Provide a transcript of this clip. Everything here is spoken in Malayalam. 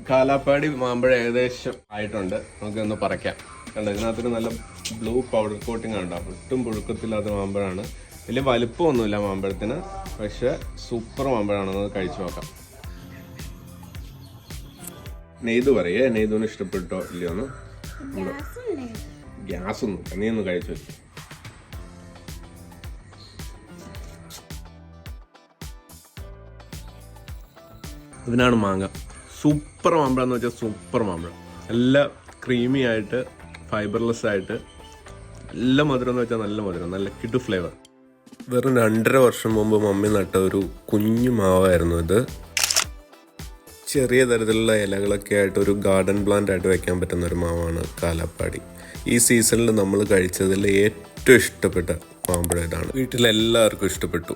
കാലാപ്പാടി മാമ്പഴം ഏകദേശം ആയിട്ടുണ്ട്. നമുക്കൊന്ന് പറിക്കാം. കണ്ടോ, ഇതിനകത്തൊരു നല്ല ബ്ലൂ പൗഡർ കോട്ടിങ് ഉണ്ടോ. ഒട്ടും പുഴുക്കത്തില്ലാത്ത മാമ്പഴമാണ്. വലിയ വലുപ്പമൊന്നുമില്ല മാമ്പഴത്തിന്, പക്ഷെ സൂപ്പർ മാമ്പഴമാണെന്ന് കഴിച്ചു നോക്കാം. നെയ്തു പറയേ, നെയ്തുവിന് ഇഷ്ടപ്പെട്ടോ ഇല്ലയോന്ന്. ഗ്യാസ് ഒന്നും നീ ഒന്ന് കഴിച്ചു വെച്ചു. ഇതിനാണ് മാങ്ങ. സൂപ്പർ മാമ്പഴം എന്ന് വെച്ചാൽ സൂപ്പർ മാമ്പഴം. നല്ല ക്രീമി ആയിട്ട്, ഫൈബർലെസ് ആയിട്ട്, നല്ല മധുരം എന്ന് വെച്ചാൽ നല്ല മധുരം, നല്ല കിടു ഫ്ലേവർ. വെറും 2.5 വർഷം മുമ്പ് മമ്മി നട്ട ഒരു കുഞ്ഞു മാവായിരുന്നു ഇത്. ചെറിയ തരത്തിലുള്ള ഇലകളൊക്കെ ആയിട്ട് ഒരു ഗാർഡൻ പ്ലാന്റ് ആയിട്ട് വെക്കാൻ പറ്റുന്ന ഒരു മാവാണ് കാലാപ്പാടി. ഈ സീസണിൽ നമ്മൾ കഴിച്ചതിൽ ഏറ്റവും ഇഷ്ടപ്പെട്ട മാമ്പഴം ഇതാണ്. വീട്ടിലെല്ലാവർക്കും ഇഷ്ടപ്പെട്ടു.